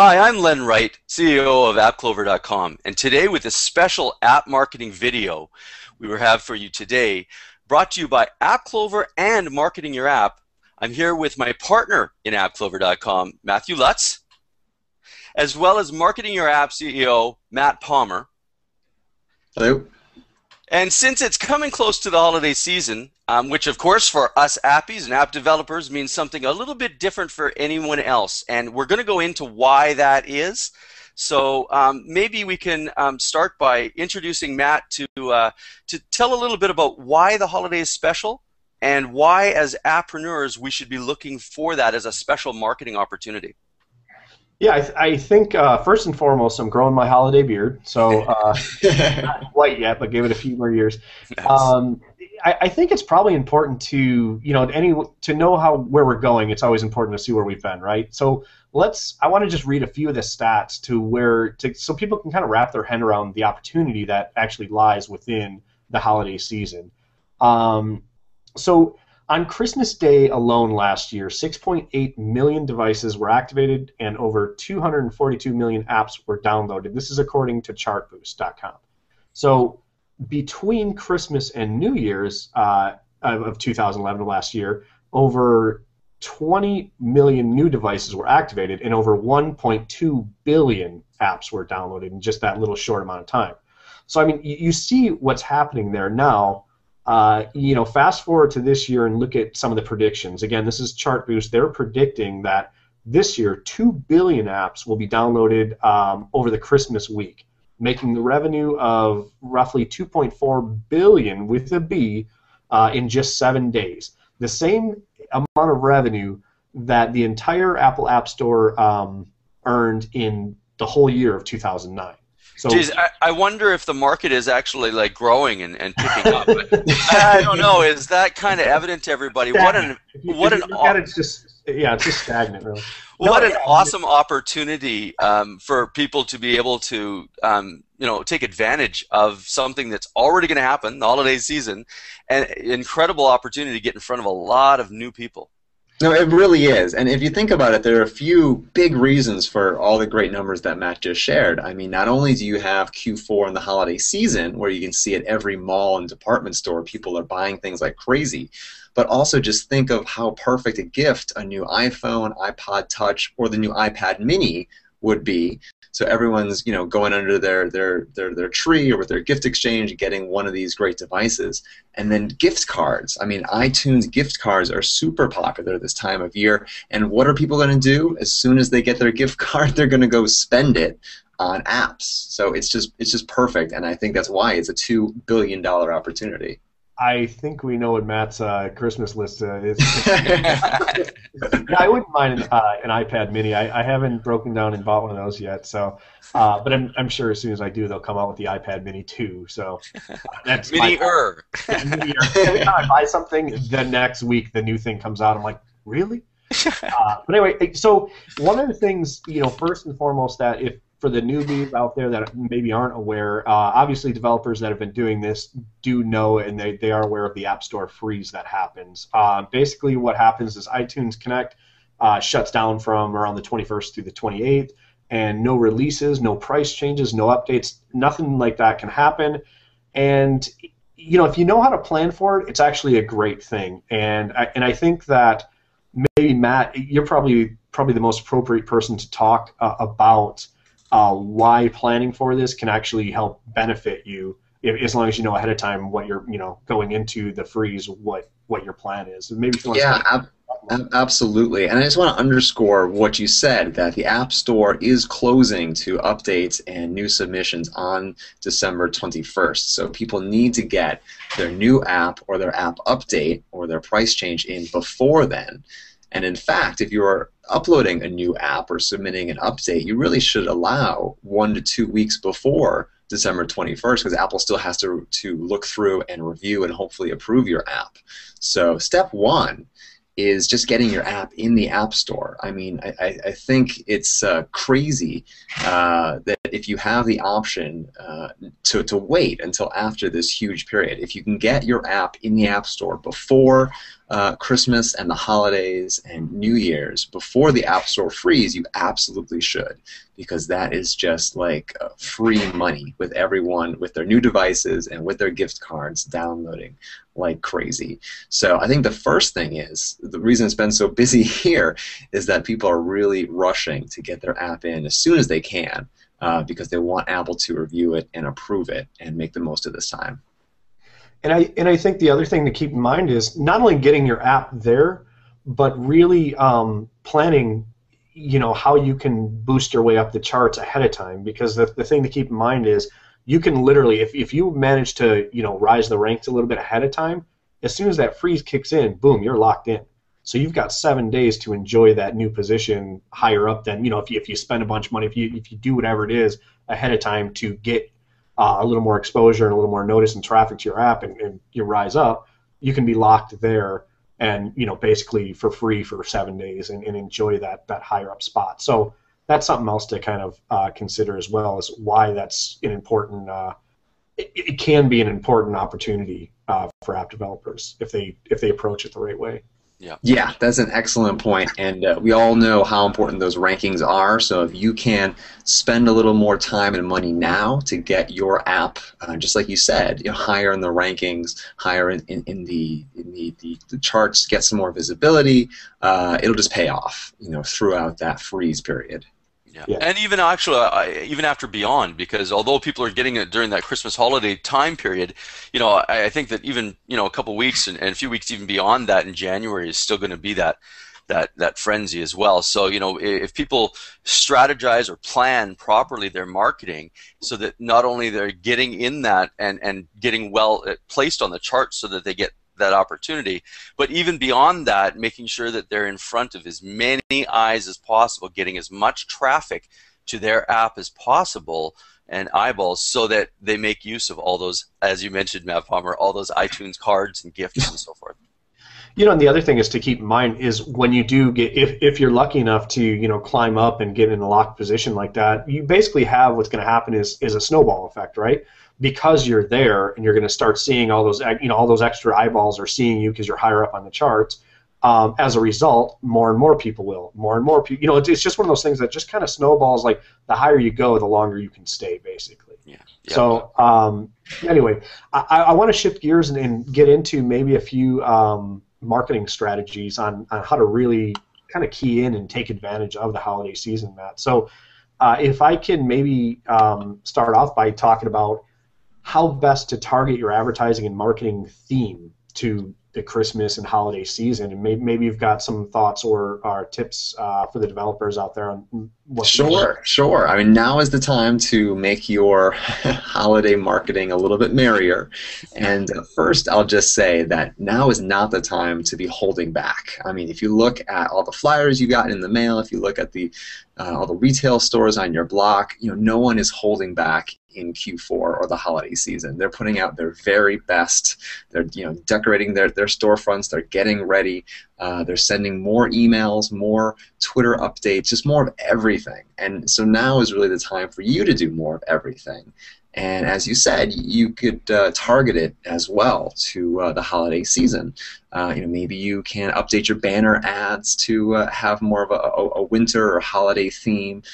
Hi, I'm Len Wright, CEO of AppClover.com, and today with a special app marketing video we will have for you today, brought to you by AppClover and Marketing Your App. I'm here with my partner in AppClover.com, Matthew Lutz, as well as Marketing Your App CEO, Matt Palmer. Hello. And since it's coming close to the holiday season, which of course for us appies and app developers means something a little bit different for anyone else, and we're going to go into why that is. So maybe we can start by introducing Matt to tell a little bit about why the holiday is special and why as appreneurs we should be looking for that as a special marketing opportunity. Yeah, I think first and foremost, I'm growing my holiday beard, so not white yet, but give it a few more years. Nice. I think it's probably important to to know where we're going. It's always important to see where we've been, right? So I want to just read a few of the stats so people can kind of wrap their head around the opportunity that actually lies within the holiday season. So on Christmas Day alone last year, 6.8 million devices were activated and over 242 million apps were downloaded. This is according to chartboost.com. So between Christmas and New Year's of 2011 last year, over 20 million new devices were activated and over 1.2 billion apps were downloaded in just that little short amount of time. So I mean, you see what's happening there now. Fast forward to this year and look at some of the predictions. Again, this is ChartBoost. They're predicting that this year 2 billion apps will be downloaded over the Christmas week, making the revenue of roughly 2.4 billion with a B in just 7 days. The same amount of revenue that the entire Apple App Store earned in the whole year of 2009. So, geez, I wonder if the market is actually like growing and picking up. I don't know. Is that kind of evident to everybody? Stagnant. It's just stagnant, really. What an awesome opportunity for people to be able to take advantage of something that's already going to happen, the holiday season, and incredible opportunity to get in front of a lot of new people. No, it really is. And if you think about it, there are a few big reasons for all the great numbers that Matt just shared. I mean, not only do you have Q4 in the holiday season, where you can see at every mall and department store people are buying things like crazy, but also just think of how perfect a gift a new iPhone, iPod Touch, or the new iPad Mini would be. So everyone's going under their tree or with their gift exchange, getting one of these great devices. And then gift cards. I mean, iTunes gift cards are super popular this time of year. And what are people going to do? As soon as they get their gift card, they're going to go spend it on apps. So it's just perfect. And I think that's why it's a $2 billion opportunity. I think we know what Matt's Christmas list is. I wouldn't mind an iPad Mini. I haven't broken down and bought one of those yet. So, but I'm sure as soon as I do, they'll come out with the iPad Mini 2. So that's Mini-er. Every time I buy something, the next week the new thing comes out. I'm like, really? But anyway, so one of the things, first and foremost, that if for the newbies out there that maybe aren't aware, obviously developers that have been doing this do know, and they are aware of the App Store freeze that happens. Basically what happens is iTunes Connect shuts down from around the 21st through the 28th, and no releases, no price changes, no updates, nothing like that can happen. And if you know how to plan for it, it's actually a great thing. And I think that maybe Matt, you're probably the most appropriate person to talk about why planning for this can actually help benefit you, as long as you know ahead of time what you're, going into the freeze, what your plan is. Maybe if you want to absolutely. And I just want to underscore what you said, that the App Store is closing to updates and new submissions on December 21st. So people need to get their new app or their app update or their price change in before then. And in fact, if you're uploading a new app or submitting an update, you really should allow 1 to 2 weeks before December 21st, because Apple still has to look through and review and hopefully approve your app. So step one is just getting your app in the App Store. I mean, I think it's crazy that if you have the option to wait until after this huge period, if you can get your app in the App Store before Christmas and the holidays and New Year's, before the App Store frees, you absolutely should, because that is just like free money with everyone with their new devices and with their gift cards downloading like crazy. So I think the first thing is, the reason it's been so busy here is that people are really rushing to get their app in as soon as they can because they want Apple to review it and approve it and make the most of this time. And I think the other thing to keep in mind is not only getting your app there, but really planning, how you can boost your way up the charts ahead of time. Because the thing to keep in mind is you can literally, if you manage to rise the ranks a little bit ahead of time, as soon as that freeze kicks in, boom, you're locked in. So you've got 7 days to enjoy that new position higher up than if you spend a bunch of money, if you do whatever it is ahead of time to get a little more exposure and a little more notice and traffic to your app, and you rise up, you can be locked there and basically for free for 7 days and enjoy that higher up spot. So that's something else to kind of consider as well, as why that's an important. It can be an important opportunity for app developers if they approach it the right way. Yeah, that's an excellent point, and we all know how important those rankings are. So if you can spend a little more time and money now to get your app, just like you said, higher in the rankings, higher in the charts, get some more visibility, it'll just pay off, throughout that freeze period. Yeah. And even actually, even after beyond, because although people are getting it during that Christmas holiday time period, I think that even a couple weeks and a few weeks even beyond that in January is still going to be that frenzy as well. So if people strategize or plan properly their marketing, so that not only they're getting in that and getting well placed on the chart, so that they get that opportunity, but even beyond that, making sure that they're in front of as many eyes as possible, getting as much traffic to their app as possible and eyeballs, so that they make use of all those, as you mentioned, Matt Palmer, all those iTunes cards and gifts and so forth. And the other thing is to keep in mind is when you do get, if you're lucky enough to climb up and get in a locked position like that, you basically have, what's going to happen is a snowball effect, right? Because you're there and you're going to start seeing all those extra eyeballs are seeing you because you're higher up on the charts. As a result, more and more people will. More and more people. It's just one of those things that just kind of snowballs. Like the higher you go, the longer you can stay, basically. Yeah. So anyway, I want to shift gears and get into maybe a few marketing strategies on how to really kind of key in and take advantage of the holiday season, Matt. So if I can maybe start off by talking about how best to target your advertising and marketing theme to the Christmas and holiday season, and maybe you've got some thoughts or tips for the developers out there on what. Sure. I mean, now is the time to make your holiday marketing a little bit merrier. And first, I'll just say that now is not the time to be holding back. I mean, if you look at all the flyers you got in the mail, if you look at all the retail stores on your block, no one is holding back in Q4 or the holiday season. They're putting out their very best. They're decorating their storefronts. They're getting ready. They're sending more emails, more Twitter updates, just more of everything. And so now is really the time for you to do more of everything. And as you said, you could target it as well to the holiday season. Maybe you can update your banner ads to have more of a winter or holiday theme.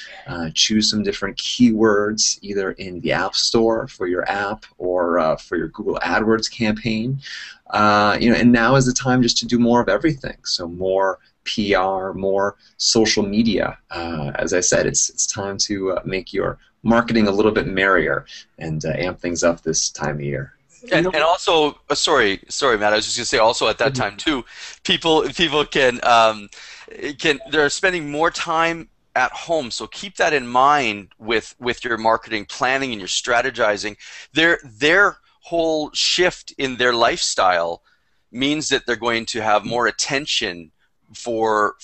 Choose some different keywords, either in the App Store for your app or for your Google AdWords campaign. And now is the time just to do more of everything. So more PR, more social media. As I said, it's time to make your marketing a little bit merrier and amp things up this time of year. And also, sorry, Matt. I was just going to say, also at that time too, people can they're spending more time at home. So keep that in mind with your marketing planning and your strategizing. Their whole shift in their lifestyle means that they're going to have more attention for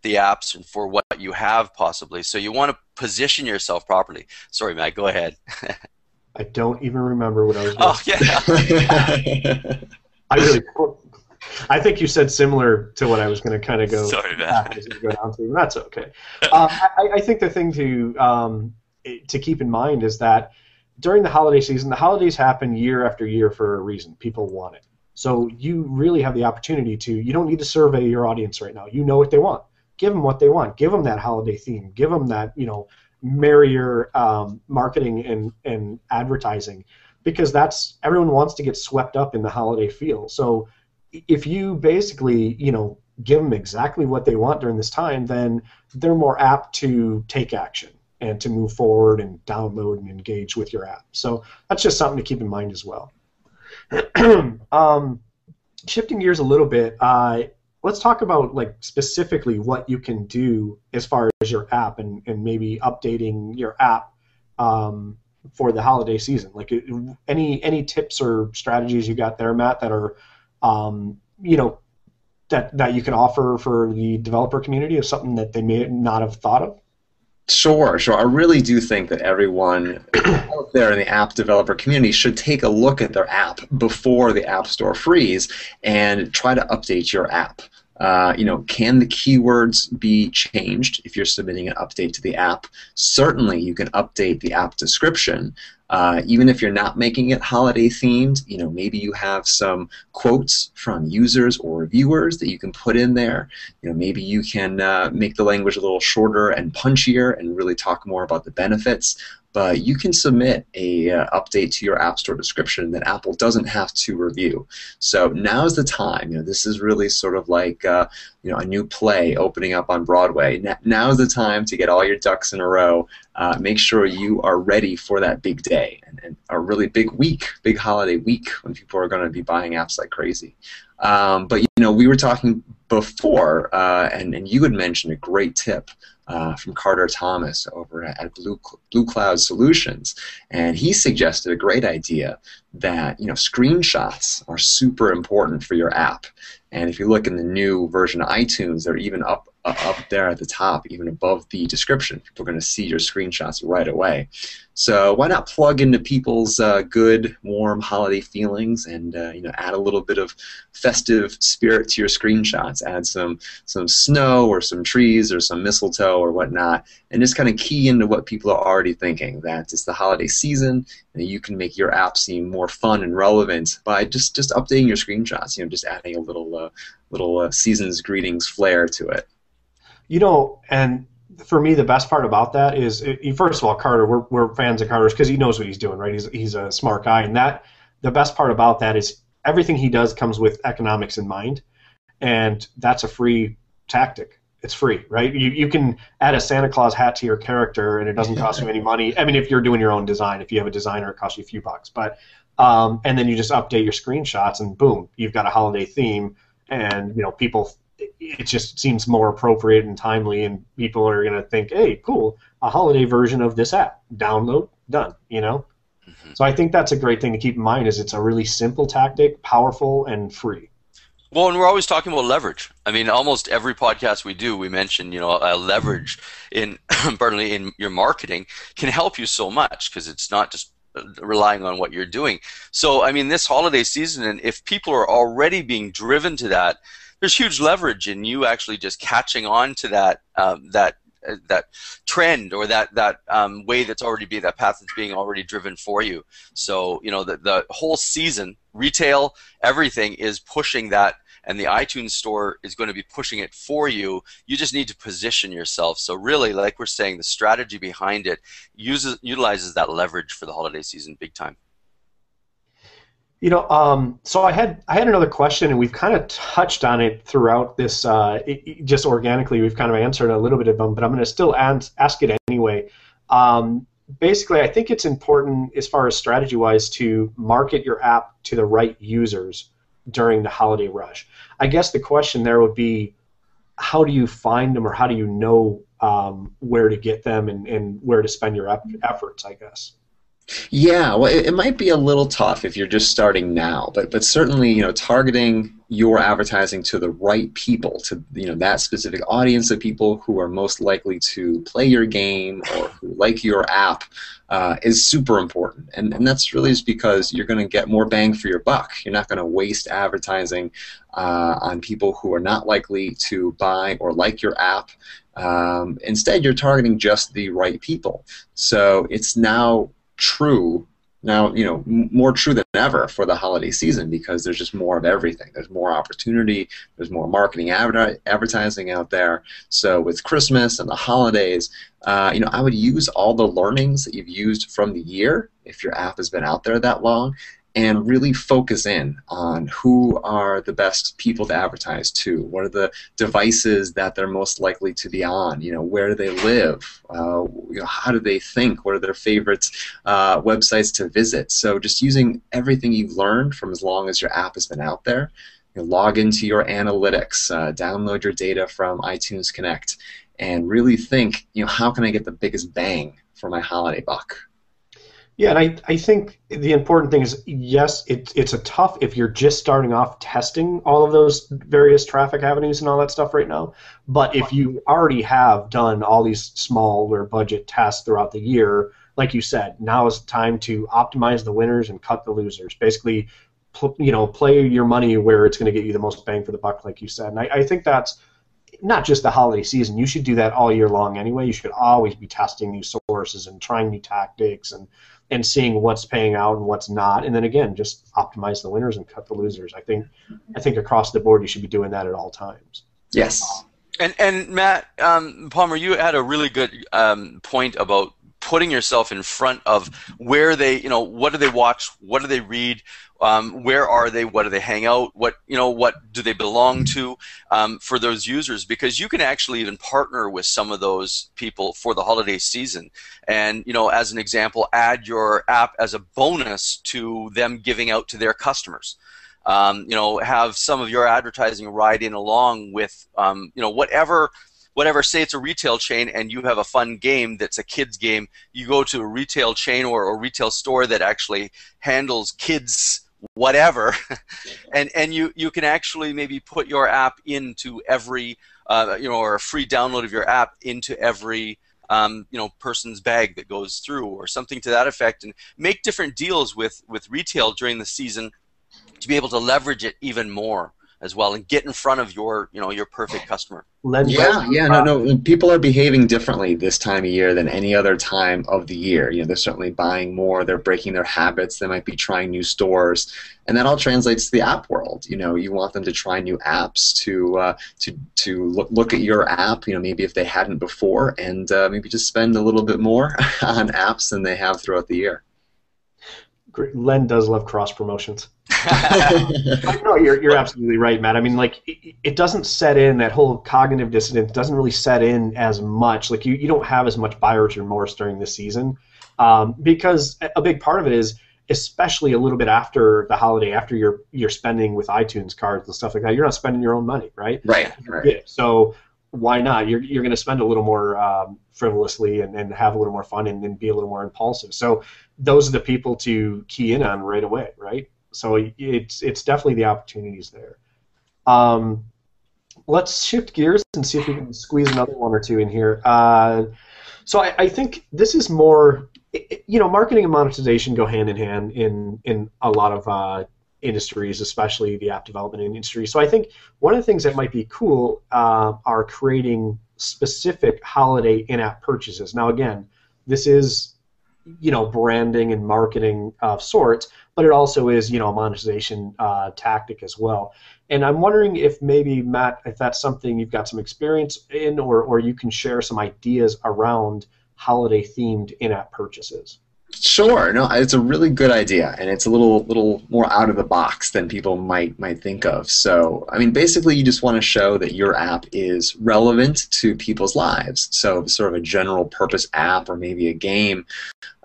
the apps and for what you have possibly. So you want to position yourself properly. Sorry, Matt, go ahead. I don't even remember what I was doing. Oh, yeah. I think you said similar to what I was going to kind of go. Sorry, Matt. Go down to. That's okay. I think the thing to to keep in mind is that during the holiday season, the holidays happen year after year for a reason. People want it. So you really have the opportunity to, you don't need to survey your audience right now. You know what they want. Give them what they want. Give them that holiday theme. Give them that, merrier marketing and advertising, because everyone wants to get swept up in the holiday feel. So if you basically, give them exactly what they want during this time, then they're more apt to take action and to move forward and download and engage with your app. So that's just something to keep in mind as well. Shifting gears a little bit, let's talk about specifically what you can do as far as your app and maybe updating your app for the holiday season. Any tips or strategies you got there, Matt, that are that you can offer for the developer community, of something that they may not have thought of? Sure. I really do think that everyone out there in the app developer community should take a look at their app before the App Store freeze and try to update your app. Can the keywords be changed if you're submitting an update to the app? Certainly, you can update the app description. Even if you're not making it holiday themed, maybe you have some quotes from users or reviewers that you can put in there. Maybe you can make the language a little shorter and punchier and really talk more about the benefits. But you can submit a update to your App Store description that Apple doesn't have to review. So now's the time. This is really sort of like a new play opening up on Broadway. Now's the time to get all your ducks in a row. Make sure you are ready for that big day and a really big week, big holiday week when people are going to be buying apps like crazy. But we were talking before, and you had mentioned a great tip from Carter Thomas over at Blue Cloud Solutions, and he suggested a great idea that screenshots are super important for your app. And if you look in the new version of iTunes, they're even up there at the top, even above the description. People are going to see your screenshots right away. So why not plug into people's good, warm holiday feelings and add a little bit of festive spirit to your screenshots. Add some snow or some trees or some mistletoe or whatnot, and just kind of key into what people are already thinking, that it's the holiday season and you can make your app seem more fun and relevant by just updating your screenshots. Just adding a little season's greetings flair to it. And for me, the best part about that is, first of all, Carter, we're fans of Carter's because he knows what he's doing, right? He's a smart guy, and the best part about that is everything he does comes with economics in mind, and that's a free tactic. It's free, right? You can add a Santa Claus hat to your character, and it doesn't cost you any money. I mean, if you're doing your own design, if you have a designer, it costs you a few bucks, but and then you just update your screenshots, and boom, you've got a holiday theme, and people. It just seems more appropriate and timely, and people are going to think, hey, cool, a holiday version of this app. Download, done, Mm-hmm. So I think that's a great thing to keep in mind, is it's a really simple tactic, powerful, and free. Well, and we're always talking about leverage. I mean, almost every podcast we do, we mention, leverage in, in your marketing can help you so much, because it's not just relying on what you're doing. So, I mean, this holiday season, and if people are already being driven to that, there's huge leverage in you actually just catching on to that that trend or that way that's already that path that's being already driven for you. So the whole season, retail, everything is pushing that, and the iTunes store is going to be pushing it for you. You just need to position yourself. So really, like we're saying, the strategy behind it utilizes that leverage for the holiday season big time. So I had another question, and we've kind of touched on it throughout this. Just organically, we've kind of answered a little bit of them, but I'm going to still ask it anyway. Basically, I think it's important, as far as strategy-wise, to market your app to the right users during the holiday rush. I guess the question there would be, how do you find them, or how do you know where to get them and where to spend your efforts, I guess? Yeah, well, it might be a little tough if you're just starting now, but certainly, targeting your advertising to the right people, to that specific audience of people who are most likely to play your game or who like your app, is super important. And that's really just because you're going to get more bang for your buck. You're not going to waste advertising on people who are not likely to buy or like your app. Instead, you're targeting just the right people. So it's now true now, more true than ever for the holiday season, because there's just more of everything. There's more opportunity, there's more marketing advertising out there. So with Christmas and the holidays, I would use all the learnings that you've used from the year, if your app has been out there that long, and really focus in on who are the best people to advertise to. What are the devices that they're most likely to be on? Where do they live? How do they think? What are their favorite websites to visit? So just using everything you've learned from as long as your app has been out there. Log into your analytics, download your data from iTunes Connect, and really think, how can I get the biggest bang for my holiday buck? Yeah, and I think the important thing is, yes, it's a tough if you're just starting off testing all of those various traffic avenues and all that stuff right now. But if you already have done all these smaller budget tests throughout the year, like you said, now is the time to optimize the winners and cut the losers. Basically, play your money where it's going to get you the most bang for the buck, like you said. And I think that's not just the holiday season. You should do that all year long anyway. You should always be testing new sources and trying new tactics and seeing what's paying out and what's not, and then again, just optimize the winners and cut the losers. I think across the board you should be doing that at all times. Yes. And Matt, Palmer, you had a really good point about putting yourself in front of where they, what do they watch, what do they read, where are they, what do they hang out, what do they belong to, for those users, because you can actually even partner with some of those people for the holiday season, and as an example, add your app as a bonus to them giving out to their customers. Have some of your advertising ride in along with whatever, say it's a retail chain and you have a fun game that's a kids game, you go to a retail chain or a retail store that actually handles kids whatever, and you can actually maybe put your app into every or a free download of your app into every person's bag that goes through, or something to that effect, and make different deals with retail during the season to be able to leverage it even more as well and get in front of your perfect customer. No. People are behaving differently this time of year than any other time of the year. They're certainly buying more. They're breaking their habits. They might be trying new stores, and that all translates to the app world. You want them to try new apps, to look at your app. Maybe if they hadn't before, and maybe just spend a little bit more on apps than they have throughout the year. Len does love cross promotions. No, you're absolutely right, Matt. I mean, it doesn't set in, that whole cognitive dissonance doesn't really set in as much. You don't have as much buyer's remorse during the season, because a big part of it is, especially a little bit after the holiday, after you're spending with iTunes cards and stuff like that, you're not spending your own money, right? Right. So why not? You're going to spend a little more frivolously and have a little more fun and be a little more impulsive. So those are the people to key in on right away, right? So it's definitely the opportunities there. Let's shift gears and see if we can squeeze another one or two in here. So I think this is more, marketing and monetization go hand in hand in a lot of industries, especially the app development industry. So I think one of the things that might be cool are creating specific holiday in-app purchases. Now again, this is branding and marketing of sorts, but it also is a monetization tactic as well. And I'm wondering if maybe, Matt, if that's something you've got some experience in, or you can share some ideas around holiday themed in-app purchases. Sure. No, it's a really good idea, and it's a little more out of the box than people might think of. So, I mean, basically, you just want to show that your app is relevant to people's lives. So, sort of a general purpose app or maybe a game.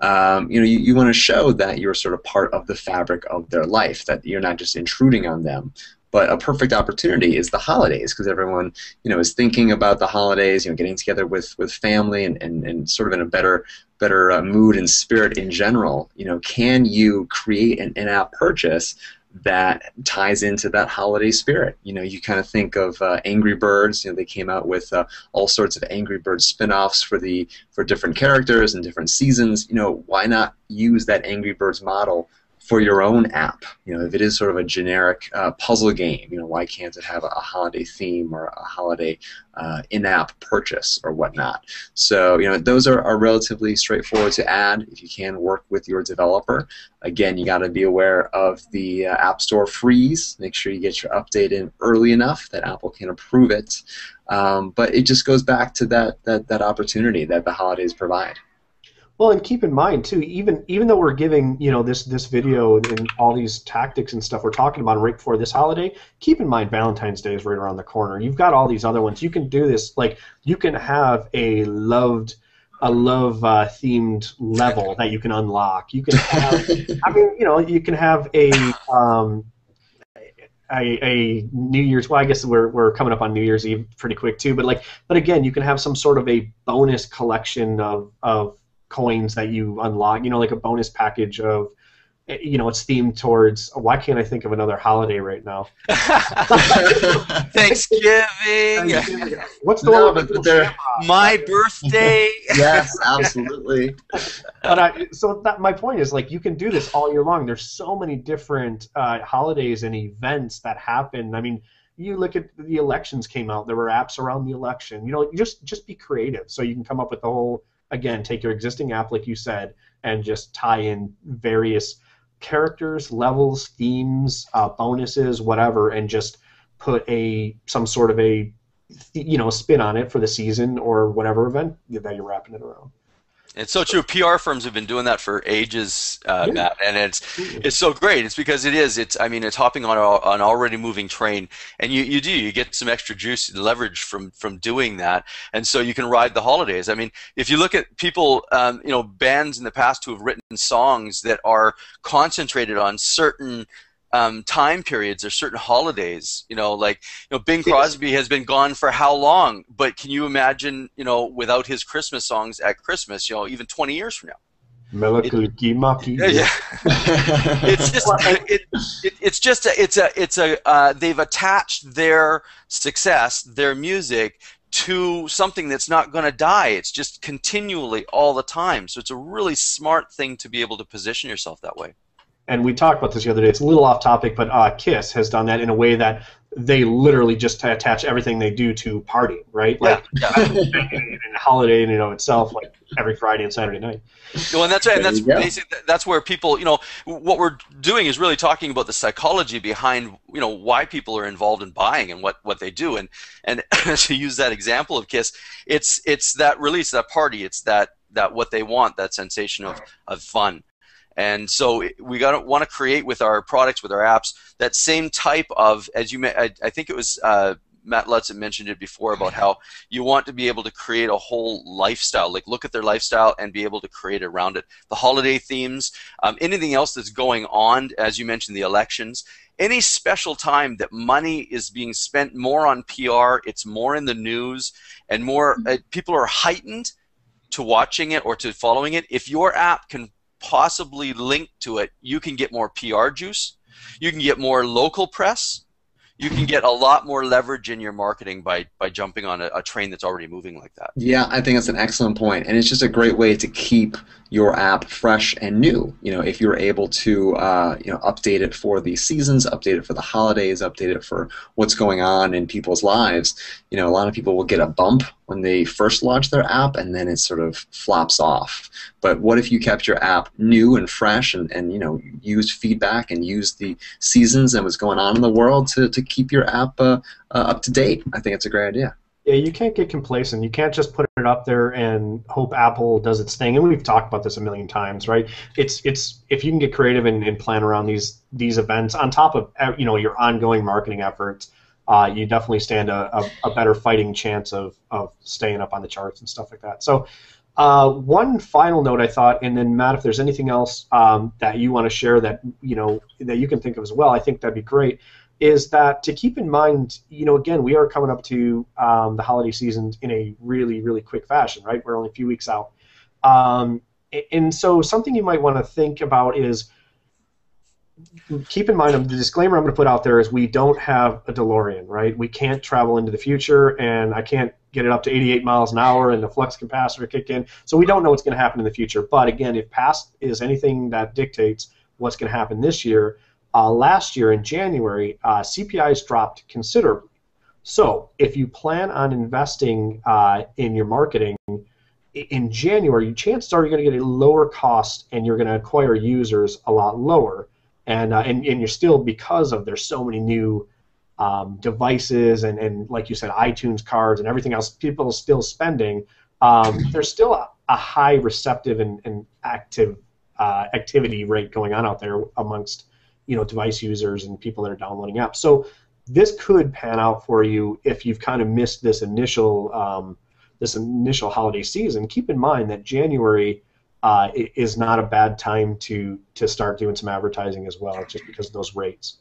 You want to show that you're sort of part of the fabric of their life, that you're not just intruding on them, But a perfect opportunity is the holidays, because everyone, is thinking about the holidays, getting together with family and sort of in a better mood and spirit in general. Can you create an in-app purchase that ties into that holiday spirit? You kind of think of Angry Birds. They came out with all sorts of Angry Birds spin-offs for different characters and different seasons. Why not use that Angry Birds model for your own app? If it is sort of a generic puzzle game, why can't it have a holiday theme or a holiday in-app purchase or whatnot? So, those are relatively straightforward to add if you can work with your developer. Again, you got to be aware of the App Store freeze. Make sure you get your update in early enough that Apple can approve it. But it just goes back to that opportunity that the holidays provide. Well, and keep in mind too, even though we're giving this video and all these tactics and stuff we're talking about right before this holiday, keep in mind Valentine's Day is right around the corner. You've got all these other ones. You can do this, like you can have a love themed level that you can unlock. You can have, you can have a New Year's. Well, I guess we're coming up on New Year's Eve pretty quick too. But again, you can have some sort of a bonus collection of coins that you unlock, like a bonus package of, it's themed towards, why can't I think of another holiday right now? Thanksgiving. What's the one with my birthday? Yes, absolutely. But my point is, you can do this all year long. There's so many different holidays and events that happen. I mean, you look at the elections came out, there were apps around the election. Just be creative so you can come up with the whole. Again, take your existing app, like you said, and just tie in various characters, levels, themes, bonuses, whatever, and just put some sort of a spin on it for the season or whatever event that you're wrapping it around. It's so true. PR firms have been doing that for ages, Matt, and it's so great. It's because it's hopping on an already moving train, and you get some extra juice and leverage from doing that, and so you can ride the holidays. I mean, if you look at people, bands in the past who have written songs that are concentrated on certain time periods or certain holidays, Bing Crosby has been gone for how long? But can you imagine, without his Christmas songs at Christmas, even 20 years from now? They've attached their success, their music, to something that's not going to die. It's just continually all the time. So it's a really smart thing to be able to position yourself that way. And we talked about this the other day. It's a little off topic, but Kiss has done that in a way that they literally just attach everything they do to party, right? And holiday in and of itself, like every Friday and Saturday night. Well, and that's right. And that's basically, that's where people, what we're doing is really talking about the psychology behind, why people are involved in buying and what they do. And to use that example of Kiss, it's that release, that party, it's that what they want, that sensation of fun. And so we want to create with our products, with our apps, that same type of, I think it was Matt Lutz that mentioned it before about how you want to be able to create a whole lifestyle, look at their lifestyle and be able to create around it. The holiday themes, anything else that's going on, as you mentioned, the elections, any special time that money is being spent more on PR, it's more in the news, and more people are heightened to watching it or to following it. If your app can possibly link to it, you can get more PR juice, you can get more local press, you can get a lot more leverage in your marketing by jumping on a train that's already moving like that. Yeah, I think that's an excellent point, and it's just a great way to keep your app fresh and new. If you're able to update it for the seasons, update it for the holidays, update it for what's going on in people's lives. A lot of people will get a bump when they first launch their app, and then it sort of flops off. But what if you kept your app new and fresh and used feedback and used the seasons and what's going on in the world to keep your app up to date? I think it's a great idea. Yeah, you can't get complacent. You can't just put it up there and hope Apple does its thing. And we've talked about this a million times, right? It's if you can get creative and plan around these events on top of your ongoing marketing efforts, you definitely stand a better fighting chance of staying up on the charts and stuff like that. So one final note I thought, and then Matt, if there's anything else that you want to share that that you can think of as well, I think that'd be great. is that to keep in mind, again, we are coming up to the holiday season in a really, really quick fashion, right? We're only a few weeks out. And so something you might want to think about is, keep in mind, the disclaimer I'm going to put out there is we don't have a DeLorean, right? We can't travel into the future, and I can't get it up to 88 miles an hour and the flux capacitor kick in. So we don't know what's going to happen in the future. But again, if past is anything that dictates what's going to happen this year, last year in January, CPIs dropped considerably. So if you plan on investing in your marketing in January, chances are you're going to get a lower cost and you're going to acquire users a lot lower. And you're still, because of there's so many new devices and like you said, iTunes cards and everything else, people are still spending. There's still a high receptive and active activity rate going on out there amongst device users and people that are downloading apps. So this could pan out for you if you've kind of missed this initial holiday season. Keep in mind that January is not a bad time to start doing some advertising as well, just because of those rates.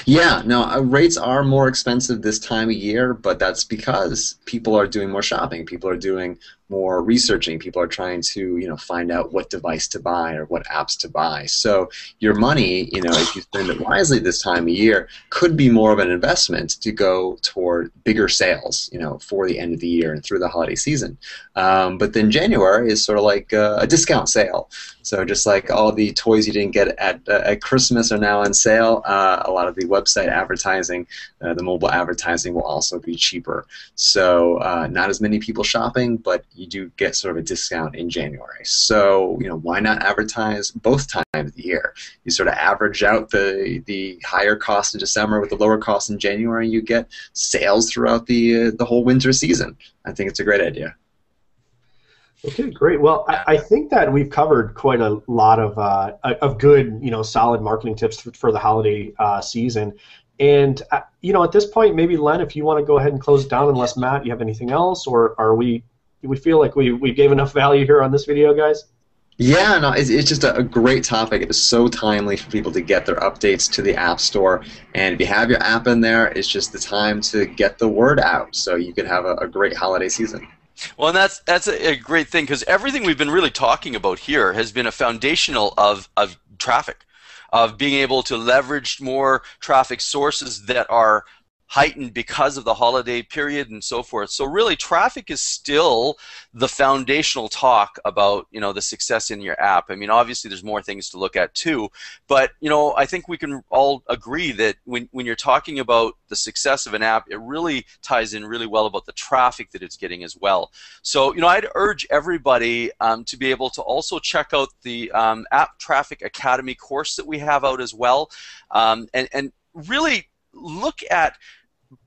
Yeah, no, rates are more expensive this time of year, but that's because people are doing more shopping. People are doing more researching. People are trying to, find out what device to buy or what apps to buy. So your money, if you spend it wisely this time of year, could be more of an investment to go toward bigger sales, for the end of the year and through the holiday season. But then January is sort of like a discount sale. So just like all the toys you didn't get at Christmas are now on sale, a lot of the website advertising, the mobile advertising will also be cheaper. So not as many people shopping, but you do get sort of a discount in January. So, why not advertise both times of the year? You sort of average out the higher cost in December with the lower cost in January, you get sales throughout the whole winter season. I think it's a great idea. Okay, great. Well, I think that we've covered quite a lot of good, solid marketing tips for the holiday season. And, at this point, maybe, Len, if you want to go ahead and close it down, unless, Matt, you have anything else, or do we feel like we gave enough value here on this video, guys? Yeah, no, it's just a great topic. It is so timely for people to get their updates to the App Store. And if you have your app in there, it's just the time to get the word out so you can have a great holiday season. Well, and that's a great thing, because everything we've been really talking about here has been a foundational of traffic, of being able to leverage more traffic sources that are heightened because of the holiday period and so forth. So really, traffic is still the foundational talk about the success in your app. I mean, obviously there's more things to look at too, but I think we can all agree that when you're talking about the success of an app, it really ties in really well about the traffic that it's getting as well. So I'd urge everybody to be able to also check out the App Traffic Academy course that we have out as well, and really look at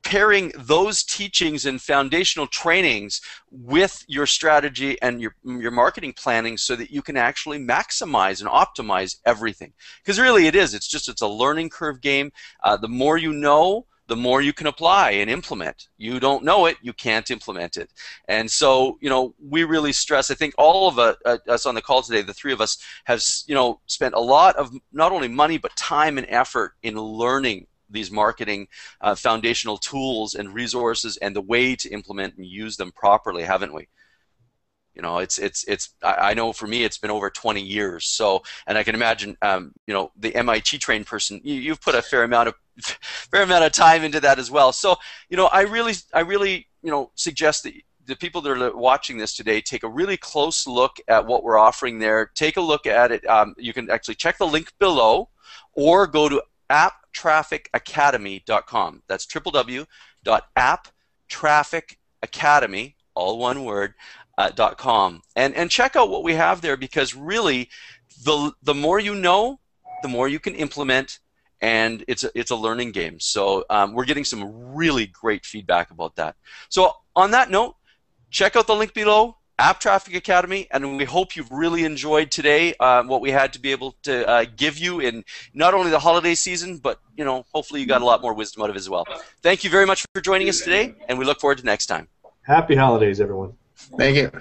pairing those teachings and foundational trainings with your strategy and your marketing planning so that you can actually maximize and optimize everything. Because really it's a learning curve game. The more you know, the more you can apply and implement. You don't know it, you can't implement it. And so, we really stress, I think all of us on the call today, the three of us, have, spent a lot of not only money but time and effort in learning these marketing foundational tools and resources and the way to implement and use them properly, haven't we? I know for me it's been over 20 years. So, and I can imagine, the MIT trained person, you've put a fair amount of time into that as well. So, I really, suggest that the people that are watching this today take a really close look at what we're offering there. Take a look at it. You can actually check the link below, or go to apptrafficacademy.com. That's www.apptrafficacademy, all one word, .com. And check out what we have there, because really the more you know, the more you can implement, and it's a learning game. So we're getting some really great feedback about that. So on that note, check out the link below, App Traffic Academy, and we hope you've really enjoyed today what we had to be able to give you in not only the holiday season, but hopefully you got a lot more wisdom out of it as well. Thank you very much for joining us today, and we look forward to next time. Happy holidays, everyone. Thank you.